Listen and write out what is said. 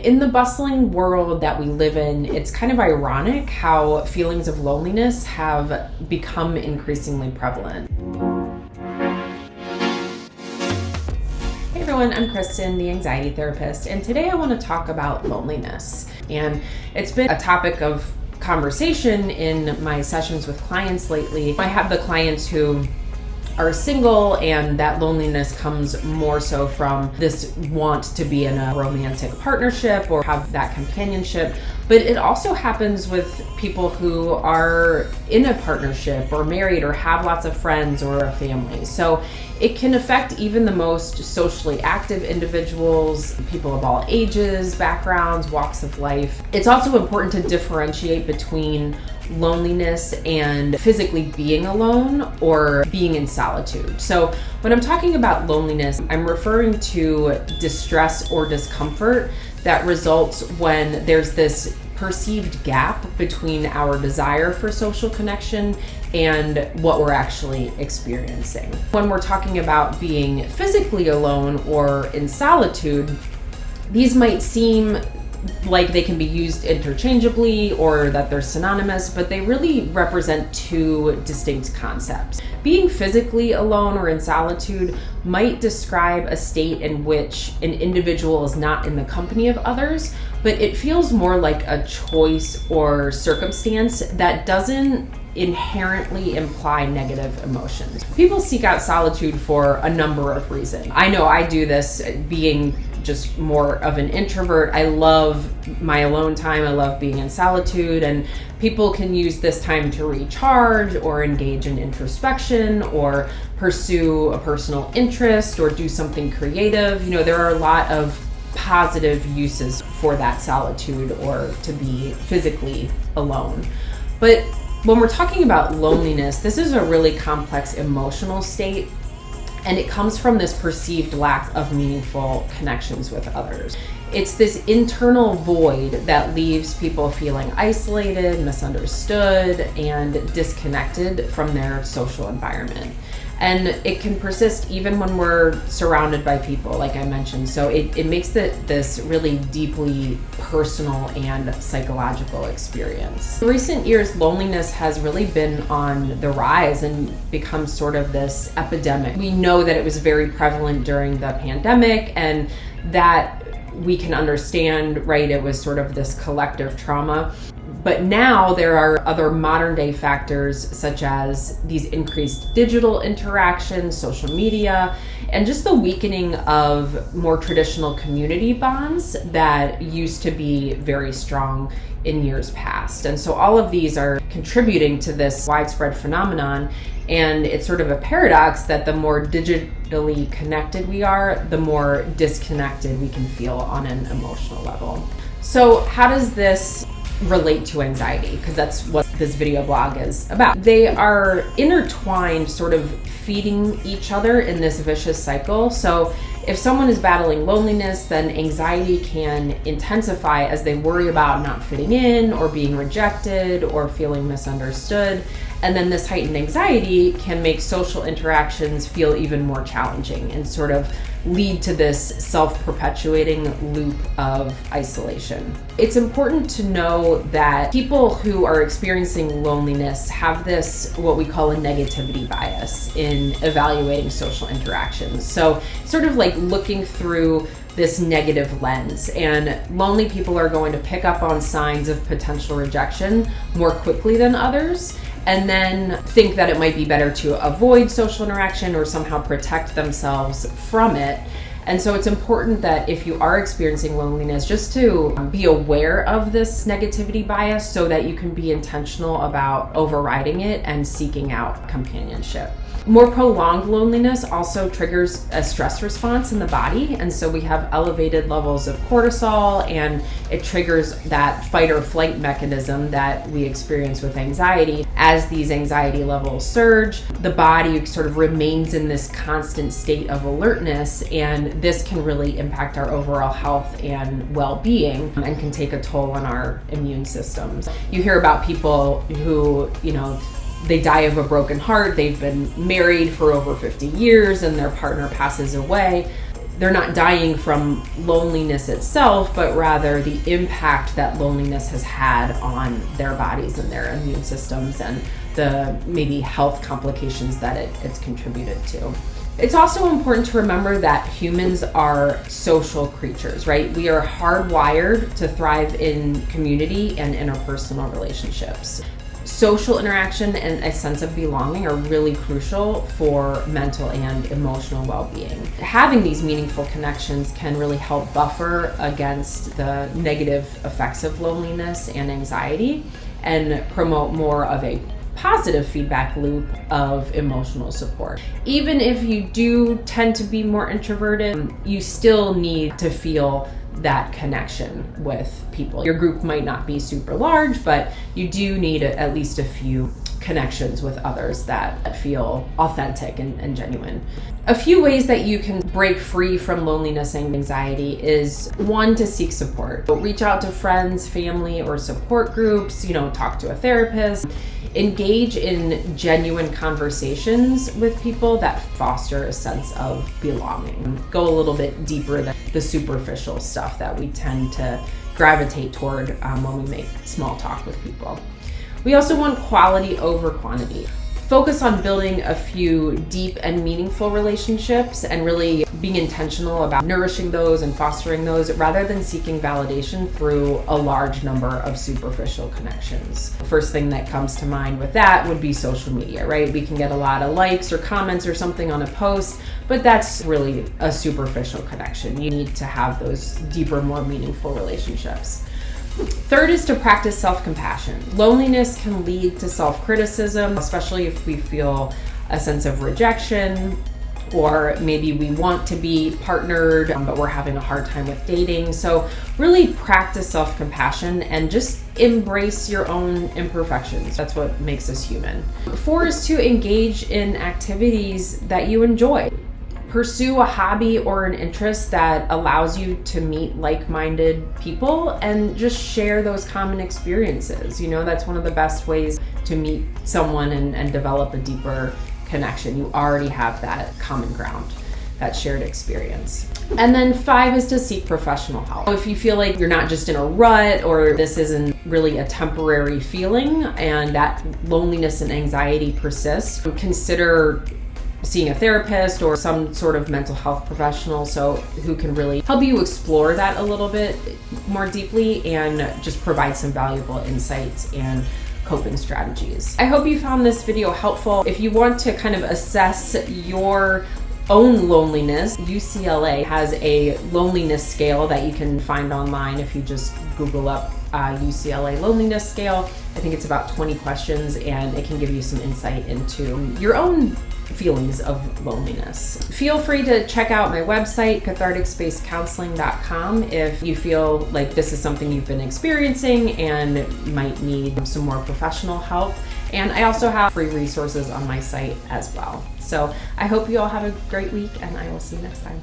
In the bustling world that we live in, it's kind of ironic how feelings of loneliness have become increasingly prevalent. Hey everyone, I'm Kristen, the anxiety therapist, and today I want to talk about loneliness. And it's been a topic of conversation in my sessions with clients lately. I have the clients who are single, and that loneliness comes more so from this want to be in a romantic partnership or have that companionship. But it also happens with people who are in a partnership or married or have lots of friends or a family. So it can affect even the most socially active individuals, people of all ages, backgrounds, walks of life. It's also important to differentiate between loneliness and physically being alone or being in solitude. So when I'm talking about loneliness, I'm referring to distress or discomfort that results when there's this perceived gap between our desire for social connection and what we're actually experiencing. When we're talking about being physically alone or in solitude, these might seem like they can be used interchangeably or that they're synonymous, but they really represent two distinct concepts. Being physically alone or in solitude might describe a state in which an individual is not in the company of others, but it feels more like a choice or circumstance that doesn't inherently imply negative emotions. People seek out solitude for a number of reasons. I know I do this, being just more of an introvert. I love my alone time. I love being in solitude, and people can use this time to recharge or engage in introspection or pursue a personal interest or do something creative. There are a lot of positive uses for that solitude or to be physically alone. But when we're talking about loneliness, this is a really complex emotional state, and it comes from this perceived lack of meaningful connections with others. It's this internal void that leaves people feeling isolated, misunderstood, and disconnected from their social environment. And it can persist even when we're surrounded by people, like I mentioned. So it makes this really deeply personal and psychological experience. In recent years, loneliness has really been on the rise and become sort of this epidemic. We know that it was very prevalent during the pandemic, and that we can understand, right? It was sort of this collective trauma. But now there are other modern day factors, such as these increased digital interactions, social media, and just the weakening of more traditional community bonds that used to be very strong in years past. And so all of these are contributing to this widespread phenomenon. And it's sort of a paradox that the more digitally connected we are, the more disconnected we can feel on an emotional level. So how does this relate to anxiety? Because that's what this video blog is about. They are intertwined, sort of feeding each other in this vicious cycle. So if someone is battling loneliness, then anxiety can intensify as they worry about not fitting in or being rejected or feeling misunderstood. And then this heightened anxiety can make social interactions feel even more challenging and sort of lead to this self-perpetuating loop of isolation. It's important to know that people who are experiencing loneliness have this, what we call a negativity bias in evaluating social interactions. So sort of like looking through this negative lens, and lonely people are going to pick up on signs of potential rejection more quickly than others, and then think that it might be better to avoid social interaction or somehow protect themselves from it. And so it's important that if you are experiencing loneliness, just to be aware of this negativity bias so that you can be intentional about overriding it and seeking out companionship. More prolonged loneliness also triggers a stress response in the body, and so we have elevated levels of cortisol, and it triggers that fight or flight mechanism that we experience with anxiety. As these anxiety levels surge, the body sort of remains in this constant state of alertness, and this can really impact our overall health and well-being and can take a toll on our immune systems. You hear about people who, they die of a broken heart, they've been married for over 50 years, and their partner passes away. they're not dying from loneliness itself, but rather the impact that loneliness has had on their bodies and their immune systems and the maybe health complications that it's contributed to. It's also important to remember that humans are social creatures, right? We are hardwired to thrive in community and interpersonal relationships. Social interaction and a sense of belonging are really crucial for mental and emotional well-being. Having these meaningful connections can really help buffer against the negative effects of loneliness and anxiety and promote more of a positive feedback loop of emotional support. Even if you do tend to be more introverted, you still need to feel that connection with people. Your group might not be super large, but you do need at least a few connections with others that feel authentic and genuine. A few ways that you can break free from loneliness and anxiety is one, to seek support. Reach out to friends, family, or support groups, talk to a therapist. Engage in genuine conversations with people that foster a sense of belonging. Go a little bit deeper than the superficial stuff that we tend to gravitate toward when we make small talk with people. We also want quality over quantity. Focus on building a few deep and meaningful relationships and really being intentional about nourishing those and fostering those rather than seeking validation through a large number of superficial connections. The first thing that comes to mind with that would be social media, right? We can get a lot of likes or comments or something on a post, but that's really a superficial connection. You need to have those deeper, more meaningful relationships. Third is to practice self-compassion. Loneliness can lead to self-criticism, especially if we feel a sense of rejection, or maybe we want to be partnered, but we're having a hard time with dating. So really practice self-compassion and just embrace your own imperfections. That's what makes us human. 4 is to engage in activities that you enjoy. Pursue a hobby or an interest that allows you to meet like-minded people and just share those common experiences. That's one of the best ways to meet someone and develop a deeper connection. You already have that common ground, that shared experience. And then 5 is to seek professional help. If you feel like you're not just in a rut or this isn't really a temporary feeling and that loneliness and anxiety persists, consider seeing a therapist or some sort of mental health professional who can really help you explore that a little bit more deeply and just provide some valuable insights and coping strategies. I hope you found this video helpful. If you want to kind of assess your own loneliness, UCLA has a loneliness scale that you can find online if you just Google up UCLA loneliness scale. I think it's about 20 questions and it can give you some insight into your own feelings of loneliness. Feel free to check out my website, catharticspacecounseling.com, if you feel like this is something you've been experiencing and might need some more professional help. And I also have free resources on my site as well. So I hope you all have a great week and I will see you next time.